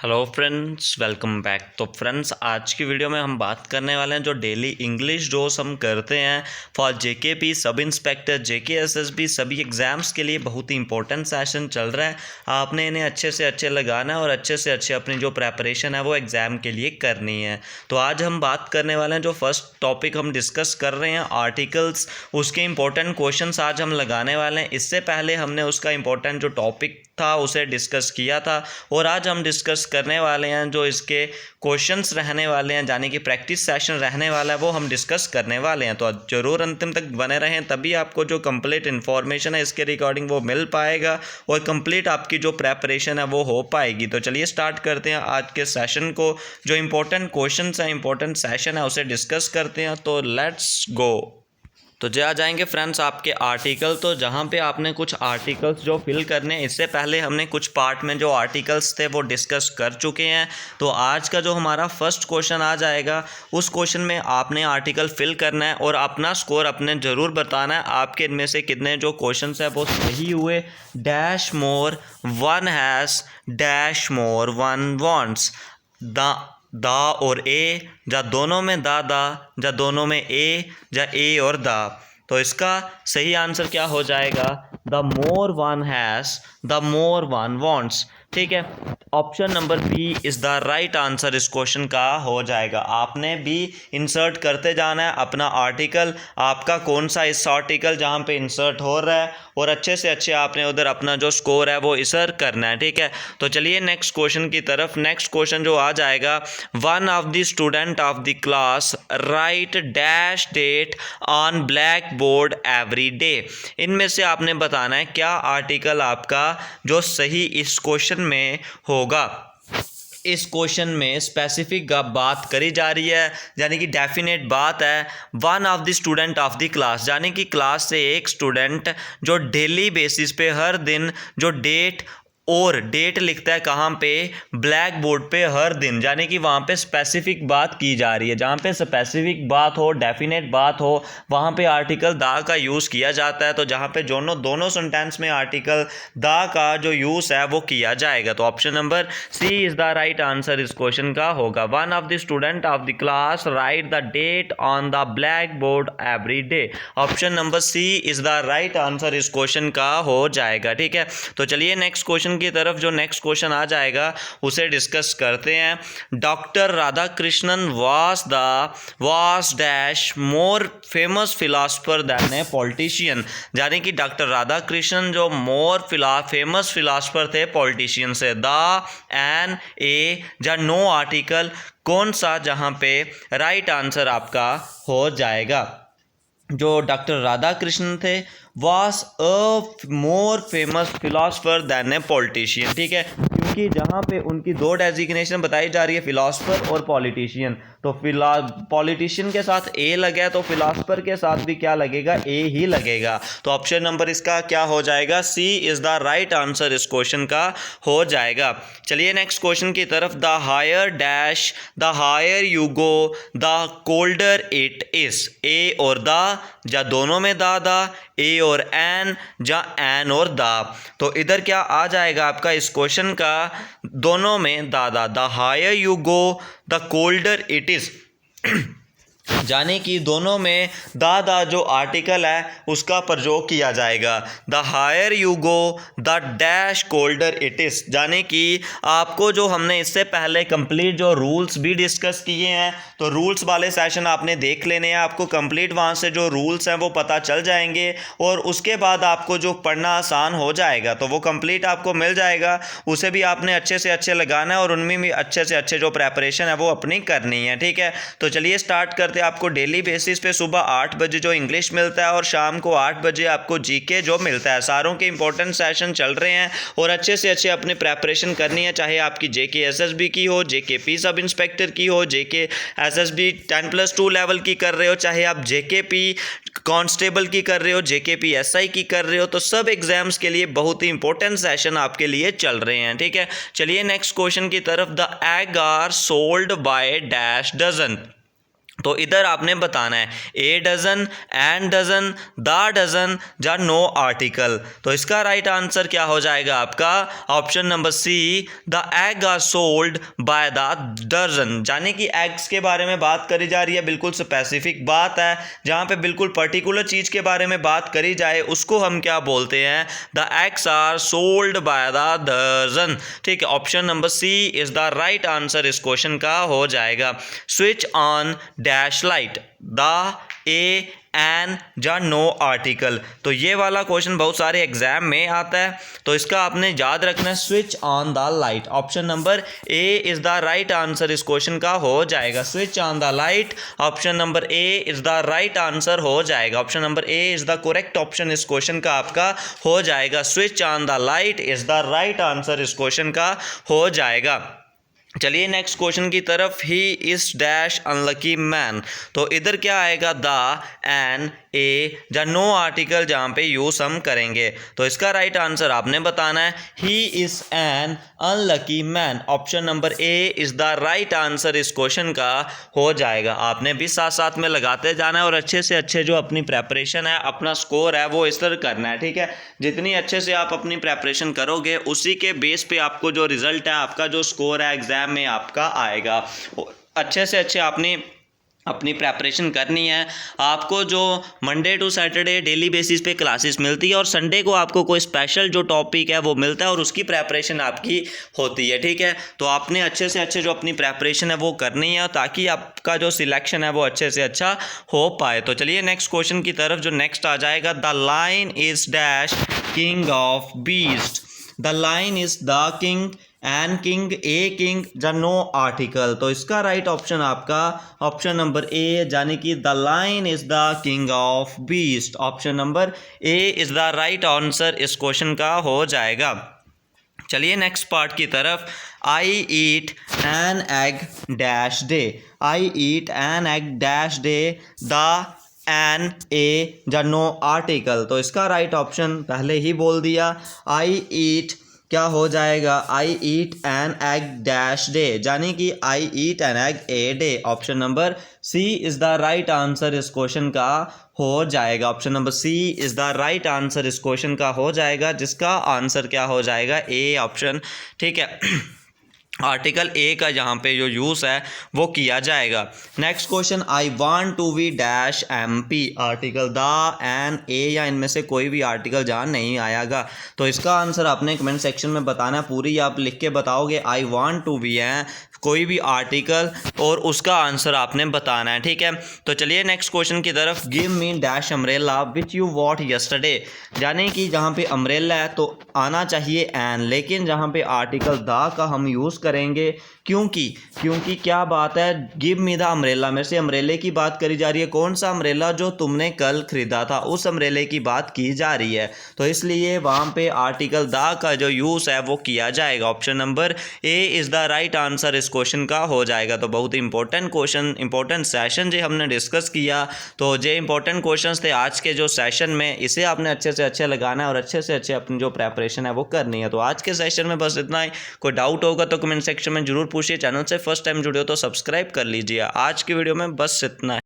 Hello friends, welcome back. तो friends, आज की वीडियो में हम बात करने वाले हैं जो डेली इंग्लिश डोज हम करते हैं for JKP, sub inspector, JK SSB, सभी एग्ज़ाम्स के लिए बहुत ही इंपॉर्टेंट सेशन चल रहा है। आपने इन्हें अच्छे से अच्छे लगाना है और अच्छे से अच्छे अपनी जो प्रेपरेशन है वो एग्ज़ाम के लिए करनी है। तो आज हम बात करने वाले हैं, जो फर्स्ट टॉपिक हम डिस्कस कर रहे हैं आर्टिकल्स, उसके इंपॉर्टेंट क्वेश्चंस आज हम लगाने वाले हैं। इससे पहले हमने उसका इंपॉर्टेंट जो टॉपिक था उसे डिस्कस किया था और आज हम डिस्कस करने वाले हैं जो इसके क्वेश्चंस रहने वाले हैं, यानी कि प्रैक्टिस सेशन रहने वाला है, वो हम डिस्कस करने वाले हैं। तो ज़रूर अंतिम तक बने रहें, तभी आपको जो कंप्लीट इन्फॉर्मेशन है इसके रिकॉर्डिंग वो मिल पाएगा और कंप्लीट आपकी जो प्रेपरेशन है वो हो पाएगी। तो चलिए स्टार्ट करते हैं आज के सेशन को। जो इंपॉर्टेंट क्वेश्चंस हैं, इंपॉर्टेंट सेशन है, उसे डिस्कस करते हैं। तो लेट्स गो। तो आ जाएंगे फ्रेंड्स आपके आर्टिकल। तो जहाँ पे आपने कुछ आर्टिकल्स जो फिल करने हैं, इससे पहले हमने कुछ पार्ट में जो आर्टिकल्स थे वो डिस्कस कर चुके हैं। तो आज का जो हमारा फर्स्ट क्वेश्चन आ जाएगा, उस क्वेश्चन में आपने आर्टिकल फिल करना है और अपना स्कोर अपने ज़रूर बताना है। आपके इनमें से कितने जो क्वेश्चंस हैं वो सही हुए। Dash more one has, dash more one wants. दा और ए, जा दोनों में दा, जा दोनों में ए, जा ए और दा। तो इसका सही आंसर क्या हो जाएगा? The more one has, the more one wants. ठीक है, option number B is the right answer इस क्वेश्चन का हो जाएगा। आपने भी इंसर्ट करते जाना है अपना आर्टिकल, आपका कौन सा इस आर्टिकल जहाँ पे इंसर्ट हो रहा है, और अच्छे से अच्छे आपने उधर अपना जो स्कोर है वो इसर करना है। ठीक है, तो चलिए नेक्स्ट क्वेश्चन की तरफ। नेक्स्ट क्वेश्चन जो आ जाएगा, one of the student of the class write dash date on black board every day. इनमें से आपने बताना है क्या आर्टिकल आपका जो सही इस क्वेश्चन में होगा। इस क्वेश्चन में स्पेसिफिक बात करी जा रही है, यानी कि डेफिनेट बात है। One of the student of the class, यानी कि क्लास से एक स्टूडेंट जो डेली बेसिस पे हर दिन जो डेट और डेट लिखता है कहाँ पे? ब्लैक बोर्ड पे हर दिन, यानी कि वहाँ पे स्पेसिफिक बात की जा रही है। जहाँ पे स्पेसिफिक बात हो, डेफिनेट बात हो, वहाँ पे आर्टिकल दा का यूज़ किया जाता है। तो जहाँ पे दोनों सेंटेंस में आर्टिकल दा का जो यूज़ है वो किया जाएगा। तो option number C is the right answer इस क्वेश्चन का होगा। One of the student of the class write the date on the black board every day. Option number C is the right answer इस question का हो जाएगा। ठीक है, तो चलिए नेक्स्ट क्वेश्चन की तरफ। जो नेक्स्ट क्वेश्चन आ जाएगा उसे डिस्कस करते हैं। Doctor Radha Krishnan was dash more famous philosopher than a politician. यानी कि डॉक्टर राधा कृष्णन जो मोर फेमस फिलासफर थे पॉलिटिशियन से। द, एन, ए या नो आर्टिकल कौन सा जहां पे राइट आंसर आपका हो जाएगा? जो डॉक्टर राधा कृष्णन थे was a more famous philosopher than a politician। ठीक है, क्योंकि जहाँ पे उनकी दो डेजिग्नेशन बताई जा रही है, फिलासफर और पॉलिटिशियन। तो पॉलिटिशियन के साथ ए लगा है तो फिलासफर के साथ भी क्या लगेगा? ए ही लगेगा। तो ऑप्शन नंबर इसका क्या हो जाएगा? C is the right answer इस क्वेश्चन का हो जाएगा। चलिए नेक्स्ट क्वेश्चन की तरफ। The higher dash, the higher you go the colder it is. A और द, या दोनों में दा, ए और एन, या एन और दा। तो इधर क्या आ जाएगा आपका इस क्वेश्चन का? दोनों में the. The higher you go the colder it is, यानी कि दोनों में दा जो आर्टिकल है उसका प्रयोग किया जाएगा। The higher you go the dash colder it is, यानी कि आपको जो हमने इससे पहले कंप्लीट जो रूल्स भी डिस्कस किए हैं, तो रूल्स वाले सेशन आपने देख लेने हैं। आपको कंप्लीट वहाँ से जो रूल्स हैं वो पता चल जाएंगे और उसके बाद आपको जो पढ़ना आसान हो जाएगा, तो वो कंप्लीट आपको मिल जाएगा। उसे भी आपने अच्छे से अच्छे लगाना है और उनमें भी अच्छे से अच्छे जो प्रेपरेशन है वो अपनी करनी है। ठीक है, तो चलिए स्टार्ट करते हैं। आपको डेली बेसिस पे सुबह 8 बजे जो इंग्लिश मिलता है और शाम को 8 बजे आपको जीके जो मिलता है। सारों के इंपॉर्टेंट सेशन चल रहे हैं और अच्छे से अच्छे अपनी प्रेपरेशन करनी है, चाहे आपकी जेके एसएसबी की हो, जेकेपी सब इंस्पेक्टर की हो, जेके एसएसबी 10+2 लेवल की कर रहे हो, चाहे आप जेकेपी कांस्टेबल की कर रहे हो, जेकेपी एसआई की कर रहे हो, तो सब एग्जाम्स के लिए बहुत ही इंपॉर्टेंट सेशन आपके लिए चल रहे हैं। ठीक है, चलिए नेक्स्ट क्वेश्चन की तरफ। The egg are sold by dash dozen. तो इधर आपने बताना है a dozen, an dozen, the dozen या नो आर्टिकल। तो इसका राइट आंसर क्या हो जाएगा आपका option number C, the egg are sold by the dozen. यानी कि एग्स के बारे में बात करी जा रही है, बिल्कुल स्पेसिफिक बात है, जहाँ पे बिल्कुल पर्टिकुलर चीज़ के बारे में बात करी जाए उसको हम क्या बोलते हैं, the eggs are sold by the dozen. ठीक है, option number C is the right answer इस क्वेश्चन का हो जाएगा। Switch on dash light, the, a, an या नो आर्टिकल। तो ये वाला क्वेश्चन बहुत सारे एग्जाम में आता है, तो इसका आपने याद रखना है switch on the light. Option number A is the right answer इस क्वेश्चन का हो जाएगा। Switch on the light, option number A is the right answer हो जाएगा। Option number A is the correct option इस क्वेश्चन का आपका हो जाएगा। Switch on the light is the right answer इस क्वेश्चन का हो जाएगा। चलिए नेक्स्ट क्वेश्चन की तरफ। He is dash unlucky man. तो इधर क्या आएगा, द, एन, ए या नो आर्टिकल जहाँ पे यूज हम करेंगे। तो इसका राइट आंसर आपने बताना है he is an unlucky man. Option number A is the right answer इस क्वेश्चन का हो जाएगा। आपने भी साथ साथ में लगाते जाना है और अच्छे से अच्छे जो अपनी प्रेपरेशन है, अपना स्कोर है वो इस तरह करना है। ठीक है, जितनी अच्छे से आप अपनी प्रेपरेशन करोगे उसी के बेस पे आपको जो रिजल्ट है, आपका जो स्कोर है एग्जाम में आपका आएगा। अच्छे से अच्छे आपने अपनी प्रेपरेशन करनी है। आपको जो Monday to Saturday daily basis पे क्लासेस मिलती है और संडे को आपको कोई स्पेशल जो टॉपिक है वो मिलता है और उसकी प्रेपरेशन आपकी होती है। ठीक है, तो आपने अच्छे से अच्छे जो अपनी प्रेपरेशन है वो करनी है ताकि आपका जो सिलेक्शन है वो अच्छे से अच्छा हो पाए। तो चलिए नेक्स्ट क्वेश्चन की तरफ जो नेक्स्ट आ जाएगा, the line is dash king of beast. The line is the king, an king, a king या नो आर्टिकल। तो इसका राइट ऑप्शन आपका ऑप्शन नंबर ए, यानी कि the line is the king of beast. Option number A is the right answer इस question का हो जाएगा। चलिए नेक्स्ट पार्ट की तरफ। I eat an egg dash day. I eat an egg dash day, the, an, a या no article. तो इसका राइट ऑप्शन पहले ही बोल दिया, आई ईट क्या हो जाएगा, I eat an egg dash day, यानी कि I eat an egg a day. Option number C is the right answer इस क्वेश्चन का हो जाएगा। Option number C is the right answer इस क्वेश्चन का हो जाएगा, जिसका आंसर क्या हो जाएगा, ए ऑप्शन। ठीक है, आर्टिकल ए का यहाँ पे जो यूज़ है वो किया जाएगा। Next question, I want to be dash M P. Article the, an, a या इनमें से कोई भी आर्टिकल जहाँ नहीं आएगा। तो इसका आंसर आपने कमेंट सेक्शन में बताना है, पूरी आप लिख के बताओगे आई वांट टू बी है कोई भी आर्टिकल और उसका आंसर आपने बताना है। ठीक है, तो चलिए नेक्स्ट क्वेश्चन की तरफ। Give me dash umbrella which you what yesterday. यानी कि जहाँ पे अम्ब्रेला है तो आना चाहिए एन, लेकिन जहाँ पे आर्टिकल द का हम यूज़ करेंगे क्योंकि क्या बात है, गिव मी द अम्ब्रेला, मेरे से अम्ब्रेले की बात करी जा रही है। कौन सा अम्ब्रेला, जो तुमने कल खरीदा था, उस अम्ब्रेले की बात की जा रही है। तो इसलिए वहाँ पे आर्टिकल द का जो यूज़ है वो किया जाएगा। Option number A is the right answer इस क्वेश्चन का हो जाएगा। तो बहुत ही इंपॉर्टेंट क्वेश्चन, इंपॉर्टेंट सेशन जो हमने डिस्कस किया, तो जो इंपॉर्टेंट क्वेश्चंस थे आज के जो सेशन में, इसे आपने अच्छे से अच्छे लगाना है और अच्छे से अच्छे अपनी जो प्रेपरेशन है वो करनी है। तो आज के सेशन में बस इतना ही। कोई डाउट होगा तो कमेंट सेक्शन में जरूर पूछिए। चैनल से फर्स्ट टाइम जुड़े हो तो सब्सक्राइब कर लीजिए। आज की वीडियो में बस इतना है।